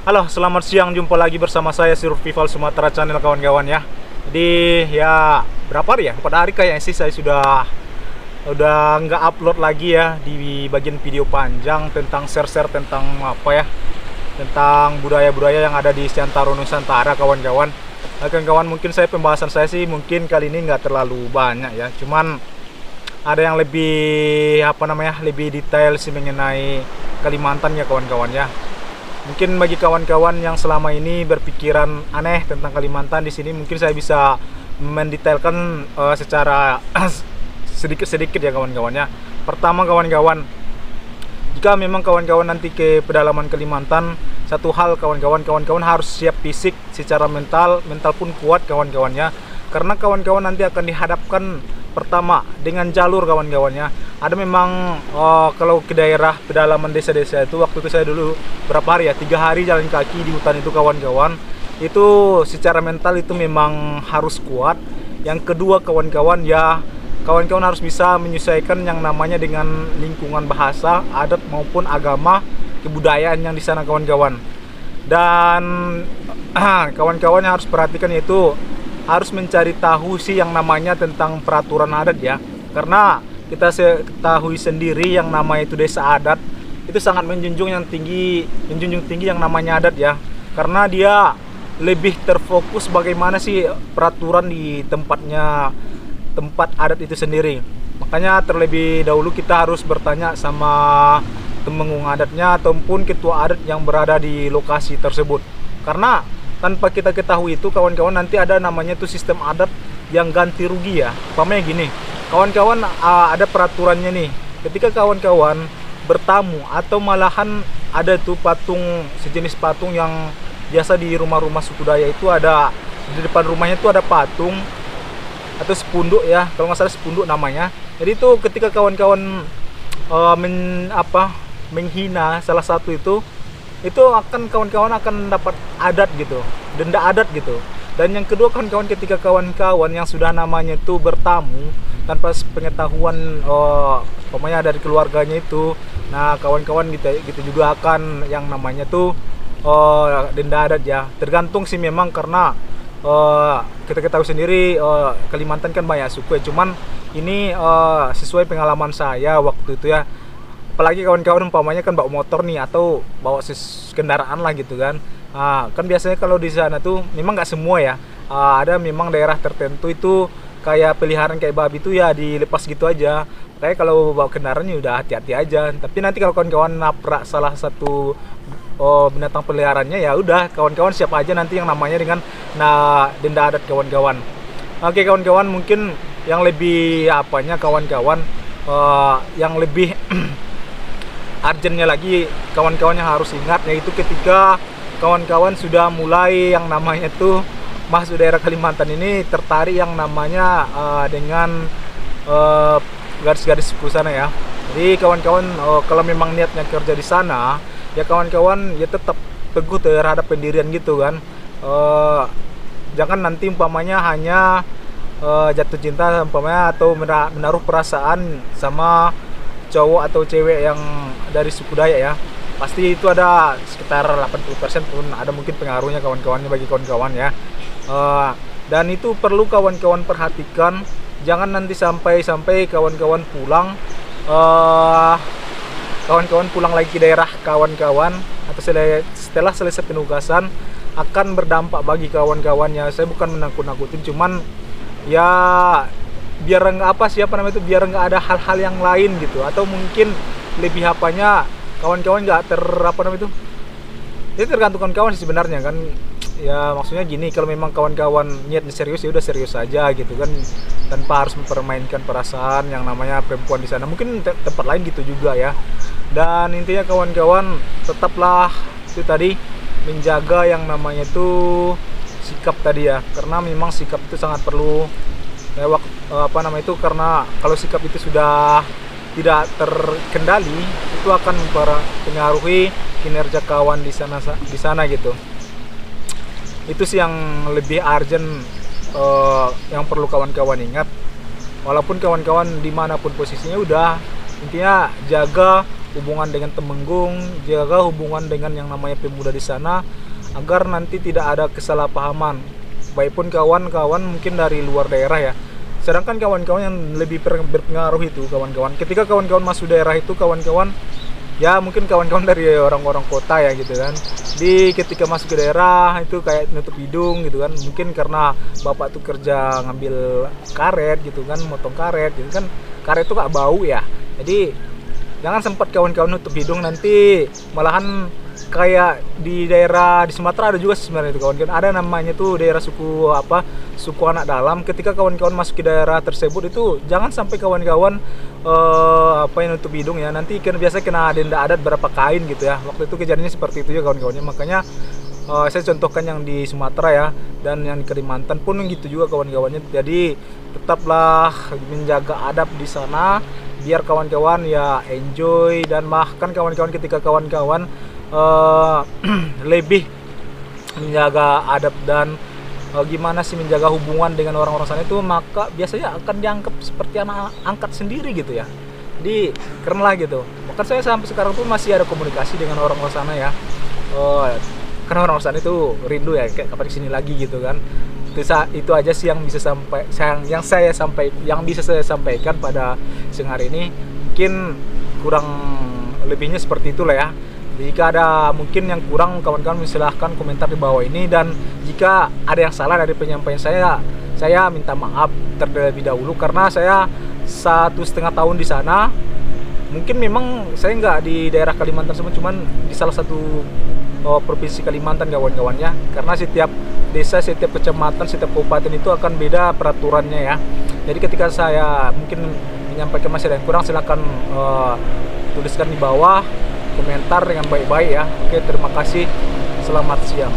Halo, selamat siang. Jumpa lagi bersama saya Survival Sumatera Channel kawan-kawan ya. Jadi ya berapa hari ya? 4 hari kayaknya sih saya udah nggak upload lagi ya di bagian video panjang tentang share-share tentang apa ya? Tentang budaya-budaya yang ada di Siantaro Nusantara kawan-kawan. Nah, kawan-kawan, mungkin pembahasan saya sih mungkin kali ini nggak terlalu banyak ya. Cuman ada yang lebih lebih detail sih mengenai Kalimantan ya kawan-kawan ya. Mungkin bagi kawan-kawan yang selama ini berpikiran aneh tentang Kalimantan, di sini mungkin saya bisa mendetailkan secara sedikit-sedikit ya kawan-kawan ya. Pertama kawan-kawan, jika memang kawan-kawan nanti ke pedalaman Kalimantan, satu hal kawan-kawan harus siap fisik secara mental pun kuat kawan-kawan ya. Karena kawan-kawan nanti akan dihadapkan pertama dengan jalur kawan-kawannya. Ada memang kalau ke daerah pedalaman desa-desa itu, waktu itu saya dulu berapa hari ya, 3 hari jalan kaki di hutan itu kawan-kawan, itu secara mental itu memang harus kuat. Yang kedua kawan-kawan ya, kawan-kawan harus bisa menyesuaikan yang namanya dengan lingkungan bahasa, adat maupun agama, kebudayaan yang di sana kawan-kawan. Dan kawan-kawan yang harus perhatikan yaitu harus mencari tahu sih yang namanya tentang peraturan adat ya. Karena kita ketahui sendiri yang namanya itu desa adat itu sangat menjunjung tinggi yang namanya adat ya. Karena dia lebih terfokus bagaimana sih peraturan di tempat adat itu sendiri. Makanya terlebih dahulu kita harus bertanya sama temenggung adatnya ataupun ketua adat yang berada di lokasi tersebut. Karena tanpa kita ketahui itu kawan-kawan, nanti ada namanya tuh sistem adat yang ganti rugi ya. Umpamanya gini, kawan-kawan, ada peraturannya nih. Ketika kawan-kawan bertamu atau malahan ada tuh patung, sejenis patung yang biasa di rumah-rumah suku Daya itu ada, di depan rumahnya itu ada patung atau sepunduk ya, kalau nggak salah sepunduk namanya. Jadi itu ketika kawan-kawan menghina salah satu itu akan kawan-kawan akan dapat adat gitu, denda adat gitu. Dan yang kedua kawan-kawan, ketika kawan-kawan yang sudah namanya itu bertamu tanpa pengetahuan pokoknya dari keluarganya itu, nah kawan-kawan gitu juga akan yang namanya tuh denda adat ya. Tergantung sih memang, karena kita ketahui sendiri Kalimantan kan banyak suku ya. Cuman ini sesuai pengalaman saya waktu itu ya. Apalagi kawan-kawan umpamanya kan bawa motor nih atau bawa kendaraan lah gitu kan. Kan biasanya kalau di sana tuh memang nggak semua ya. Ada memang daerah tertentu itu kayak peliharaan kayak babi itu ya dilepas gitu aja. Kayak kalau bawa kendaraan ya udah hati-hati aja. Tapi nanti kalau kawan-kawan naprak salah satu binatang peliharaannya, ya udah kawan-kawan siap aja nanti yang namanya dengan denda adat kawan-kawan. Oke kawan-kawan, mungkin yang lebih kawan-kawan yang lebih urgentnya lagi kawan-kawan yang harus ingat, yaitu ketika kawan-kawan sudah mulai yang namanya tuh masuk daerah Kalimantan ini, tertarik yang namanya dengan garis-garis suku sana ya. Jadi kawan-kawan kalau memang niatnya kerja di sana ya, kawan-kawan ya tetap teguh terhadap pendirian gitu kan. Jangan nanti umpamanya hanya jatuh cinta umpamanya atau menaruh perasaan sama cowok atau cewek yang dari suku Dayak ya. Pasti itu ada sekitar 80% pun ada mungkin pengaruhnya kawan-kawannya bagi kawan-kawan ya. Dan itu perlu kawan-kawan perhatikan. Jangan nanti sampai kawan-kawan pulang lagi ke daerah kawan-kawan atau setelah selesai penugasan akan berdampak bagi kawan-kawannya. Saya bukan menakut-nakutin, cuman ya biar biar nggak ada hal-hal yang lain gitu, atau mungkin lebih kawan-kawan nggak itu tergantung kawan-kawan sih sebenarnya kan ya. Maksudnya gini, kalau memang kawan-kawan niatnya serius ya udah serius aja gitu kan, tanpa harus mempermainkan perasaan yang namanya perempuan di sana. Mungkin tempat lain gitu juga ya. Dan intinya kawan-kawan tetaplah itu tadi menjaga yang namanya itu sikap tadi ya, karena memang sikap itu sangat perlu karena kalau sikap itu sudah tidak terkendali, itu akan mempengaruhi kinerja kawan di sana gitu. Itu sih yang lebih urgent yang perlu kawan-kawan ingat. Walaupun kawan-kawan dimanapun posisinya, udah intinya jaga hubungan dengan Temenggung, jaga hubungan dengan yang namanya pemuda di sana, agar nanti tidak ada kesalahpahaman. Baik pun kawan-kawan mungkin dari luar daerah ya. Sedangkan kawan-kawan yang lebih berpengaruh itu kawan-kawan. Ketika kawan-kawan masuk daerah itu kawan-kawan ya mungkin kawan-kawan dari orang-orang kota ya gitu kan. Di ketika masuk ke daerah itu kayak nutup hidung gitu kan. Mungkin karena bapak tuh kerja ngambil karet gitu kan, motong karet gitu kan. Karet itu gak bau ya. Jadi jangan sempat kawan-kawan nutup hidung, nanti malahan kayak di daerah di Sumatera ada juga sebenarnya itu kawan-kawan, ada namanya tuh daerah suku apa, suku anak dalam. Ketika kawan-kawan masuk ke daerah tersebut itu jangan sampai kawan-kawan apa yang nutup hidung ya, nanti kan biasa kena denda adat berapa kain gitu ya. Waktu itu kejadiannya seperti itu ya kawan-kawannya. Makanya saya contohkan yang di Sumatera ya, dan yang di Kalimantan pun gitu juga kawan-kawannya. Jadi tetaplah menjaga adab di sana biar kawan-kawan ya enjoy, dan bahkan kawan-kawan ketika kawan-kawan lebih menjaga adab dan gimana sih menjaga hubungan dengan orang-orang sana itu, maka biasanya akan dianggap seperti anak angkat sendiri gitu ya. Jadi keren lah gitu. Bahkan saya sampai sekarang tuh masih ada komunikasi dengan orang-orang sana ya. Karena orang-orang sana itu rindu ya, kayak kapan kesini lagi gitu kan. Itu aja sih yang bisa saya sampaikan pada siang hari ini. Mungkin kurang lebihnya seperti itulah ya. Jika ada mungkin yang kurang, kawan-kawan silahkan komentar di bawah ini, dan jika ada yang salah dari penyampaian saya minta maaf terlebih dahulu, karena saya 1,5 tahun di sana. Mungkin memang saya nggak di daerah Kalimantan semua, cuman di salah satu provinsi Kalimantan kawan-kawannya, karena setiap desa, setiap kecamatan, setiap kabupaten itu akan beda peraturannya ya. Jadi ketika saya mungkin menyampaikan masih ada yang kurang, silahkan tuliskan di bawah, komentar dengan baik-baik ya. Oke, terima kasih, selamat siang.